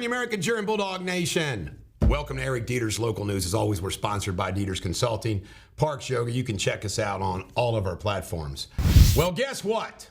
morning, American Cheer and Bulldog Nation. Welcome to Eric Deters Local News. As always, we're sponsored by Deters Consulting, Parks Yoga. You can check us out on all of our platforms. Well, guess what?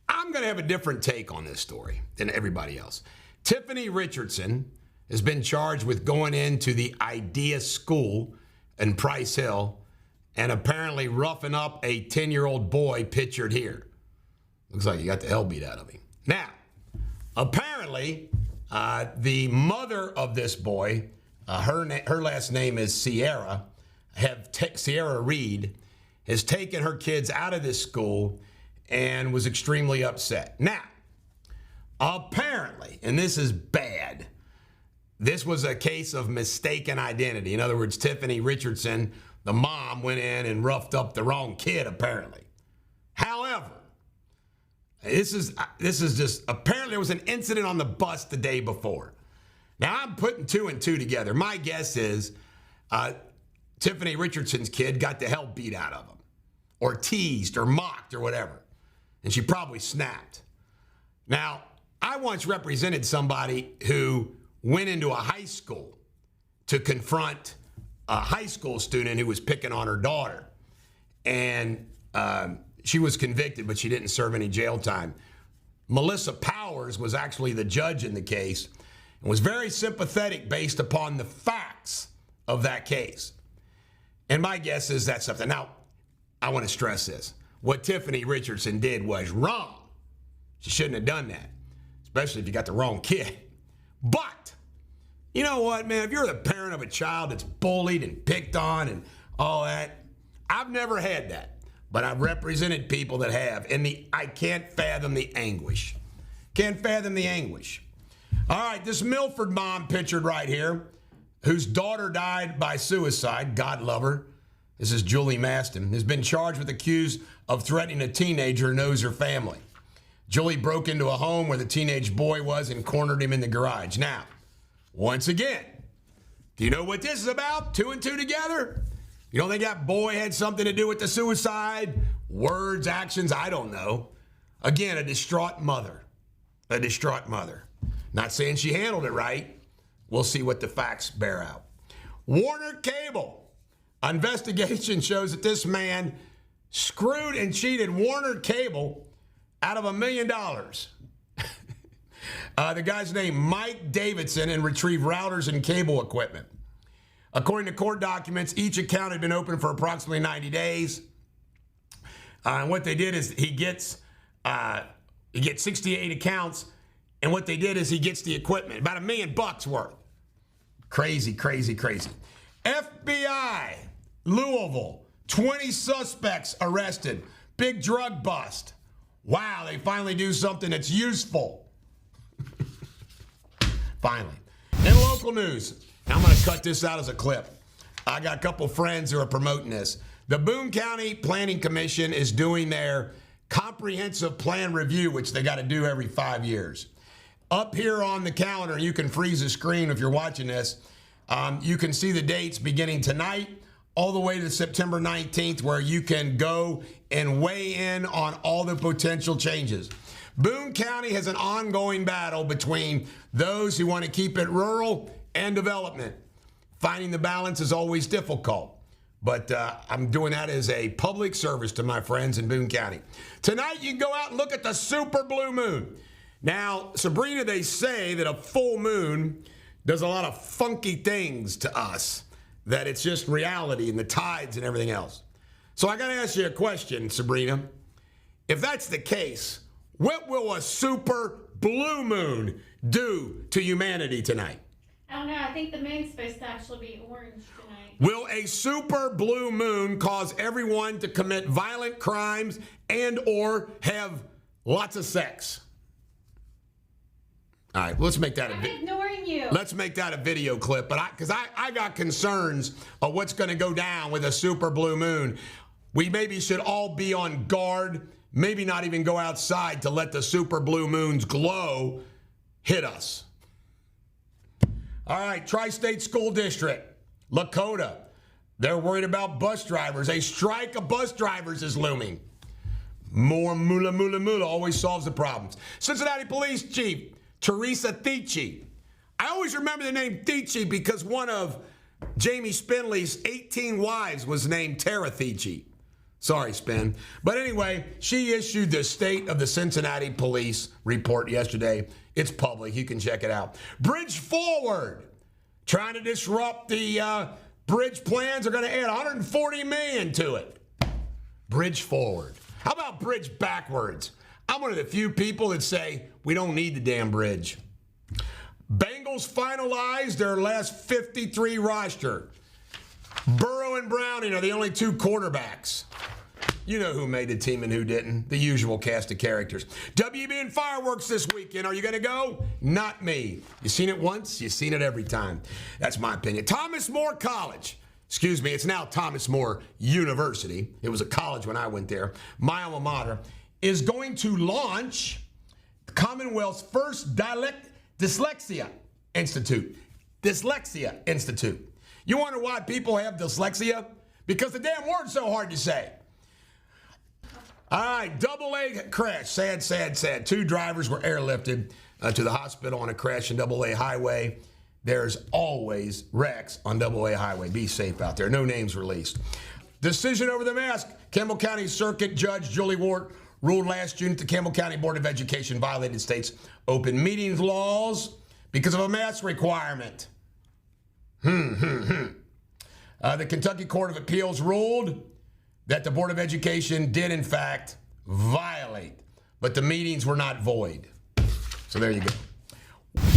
I'm going to have a different take on this story than everybody else. Tiffany Richardson has been charged with going into the Idea School in Price Hill and apparently roughing up a 10-year-old boy pictured here. Looks like he got the hell beat out of him. Now, apparently, the mother of this boy, her last name is Sierra, Sierra Reed, has taken her kids out of this school and was extremely upset. Now, apparently, and this is bad, this was a case of mistaken identity. In other words, Tiffany Richardson, the mom, went in and roughed up the wrong kid, apparently. However, this is just, apparently there was an incident on the bus the day before. Now, I'm putting two and two together. My guess is Tiffany Richardson's kid got the hell beat out of him, or teased, or mocked, or whatever. And she probably snapped. Now, I once represented somebody who went into a high school to confront a high school student who was picking on her daughter. And she was convicted, but she didn't serve any jail time. Melissa Powers was actually the judge in the case and was very sympathetic based upon the facts of that case. And my guess is that's something. Now, I want to stress this. What Tiffany Richardson did was wrong. She shouldn't have done that, especially if you got the wrong kid. But, you know what, man? If you're the parent of a child that's bullied and picked on and all that, I've never had that. But I've represented people that have, and I can't fathom the anguish. Can't fathom the anguish. All right, this Milford mom pictured right here, whose daughter died by suicide, God love her. This is Julie Maston, has been charged with accused of threatening a teenager who knows her family. Julie broke into a home where the teenage boy was and cornered him in the garage. Now, once again, do you know what this is about? Two and two together? You don't think that boy had something to do with the suicide? Words, actions, I don't know. Again, a distraught mother. A distraught mother. Not saying she handled it right. We'll see what the facts bear out. Warner Cable. Investigation shows that this man screwed and cheated Warner Cable out of $1 million. The guy's named Mike Davidson and retrieved routers and cable equipment. According to court documents, each account had been open for approximately 90 days. And what they did is he gets 68 accounts, and what they did is he gets the equipment, about $1 million worth. Crazy, crazy, crazy. FBI, Louisville, 20 suspects arrested. Big drug bust. Wow, they finally do something that's useful. Finally. In local news, I'm going to cut this out as a clip. I got a couple friends who are promoting this. The Boone County Planning Commission is doing their comprehensive plan review, which they got to do every 5 years. Up here on the calendar, you can freeze the screen if you're watching this. You can see the dates beginning tonight all the way to September 19th, where you can go and weigh in on all the potential changes. Boone County has an ongoing battle between those who want to keep it rural and development. Finding the balance is always difficult, but I'm doing that as a public service to my friends in Boone County. Tonight, you can go out and look at the super blue moon. Now, Sabrina, they say that a full moon does a lot of funky things to us, that it's just reality and the tides and everything else. So I got to ask you a question, Sabrina. If that's the case, what will a super blue moon do to humanity tonight? I don't know. I think the moon's supposed to actually be orange tonight. Will a super blue moon cause everyone to commit violent crimes and or have lots of sex? All right, let's make that I'm ignoring you. Let's make that a video clip, but because I got concerns of what's going to go down with a super blue moon. We maybe should all be on guard, maybe not even go outside to let the super blue moon's glow hit us. All right, Tri-State School District, Lakota. They're worried about bus drivers. A strike of bus drivers is looming. More moolah, moolah, moolah always solves the problems. Cincinnati Police Chief Teresa Thici I always remember the name Thicci because one of Jamie Spinley's 18 wives was named Tara Thicci. Sorry, Spin. But anyway, she issued the State of the Cincinnati Police report yesterday. It's public. You can check it out. Bridge Forward, trying to disrupt the bridge plans. Are going to add $140 million to it. Bridge Forward. How about Bridge Backwards? I'm one of the few people that say we don't need the damn bridge. Bengals finalized their last 53 roster. Burrow and Browning are the only two quarterbacks. You know who made the team and who didn't. The usual cast of characters. WB and fireworks this weekend. Are you going to go? Not me. You seen it once, you've seen it every time. That's my opinion. Thomas More College. Excuse me, it's now Thomas More University. It was a college when I went there. My alma mater is going to launch the Commonwealth's first Dyslexia Institute. Dyslexia Institute. You wonder why people have dyslexia? Because the damn word's so hard to say. All right, double-A crash. Sad, sad, sad. 2 drivers were airlifted to the hospital on a crash in double-A highway. There's always wrecks on double-A highway. Be safe out there. No names released. Decision over the mask. Campbell County Circuit Judge Julie Ward ruled last June that the Campbell County Board of Education violated state's open meetings laws because of a mask requirement. The Kentucky Court of Appeals ruled that the Board of Education did, in fact, violate, but the meetings were not void. So there you go.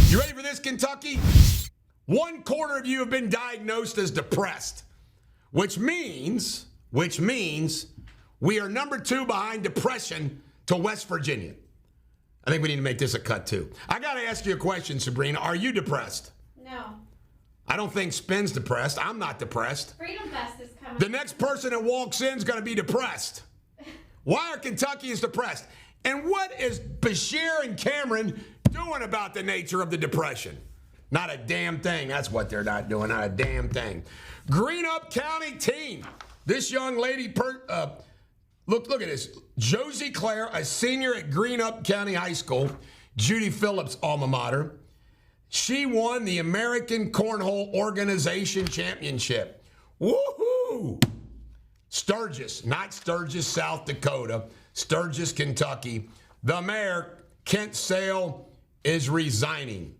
You ready for this, Kentucky? 1/4 of you have been diagnosed as depressed, which means we are number 2 behind depression to West Virginia. I think we need to make this a cut, too. I got to ask you a question, Sabrina. Are you depressed? No. I don't think Spin's depressed. I'm not depressed. Freedom Fest is coming. The next person that walks in is going to be depressed. Why are Kentuckians depressed? And what is Bashir and Cameron doing about the nature of the depression? Not a damn thing. That's what they're not doing. Not a damn thing. Greenup County teen. This young lady, look at this. Josie Claire, a senior at Greenup County High School, Judy Phillips' alma mater. She won the American Cornhole Organization Championship. Woohoo! Sturgis, not Sturgis, South Dakota, Sturgis, Kentucky. The mayor, Kent Sale, is resigning.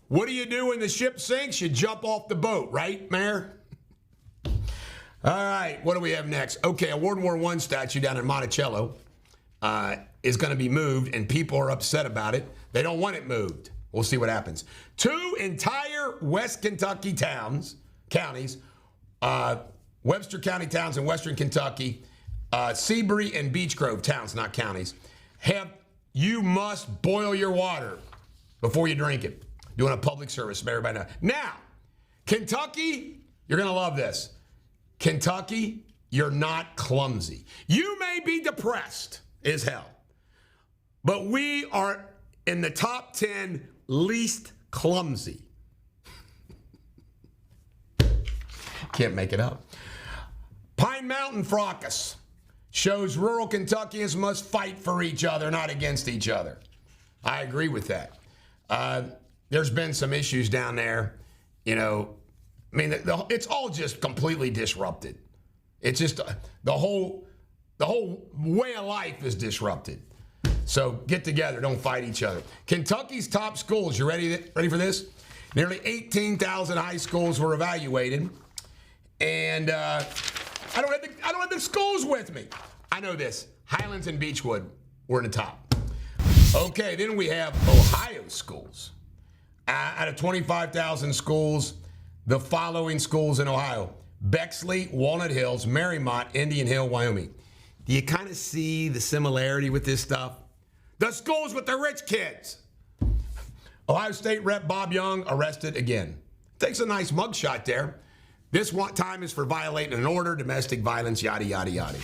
What do you do when the ship sinks? You jump off the boat, right, Mayor? All right, what do we have next? Okay, a World War I statue down in Monticello is going to be moved, and people are upset about it. They don't want it moved. We'll see what happens. 2 entire West Kentucky counties, Webster County towns in Western Kentucky, Seabury and Beech Grove towns, not counties, you must boil your water before you drink it. Doing a public service, everybody know. Now, Kentucky, you're going to love this. Kentucky, you're not clumsy. You may be depressed as hell, but we are in the top 10 least clumsy. Can't make it up. Pine Mountain Fracas shows rural Kentuckians must fight for each other, not against each other. I agree with that. There's been some issues down there. You know, I mean, it's all just completely disrupted. It's just the whole way of life is disrupted. So get together, don't fight each other. Kentucky's top schools, you ready for this? Nearly 18,000 high schools were evaluated, and I don't have the schools with me. I know this. Highlands and Beechwood were in the top. Okay, then we have Ohio schools. Out of 25,000 schools, the following schools in Ohio: Bexley, Walnut Hills, Marymount, Indian Hill, Wyoming. Do you kind of see the similarity with this stuff? The schools with the rich kids. Ohio State Rep Bob Young arrested again. Takes a nice mugshot there. This one time is for violating an order, domestic violence, yada, yada, yada.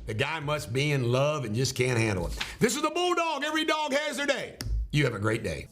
The guy must be in love and just can't handle it. This is the Bulldog. Every dog has their day. You have a great day.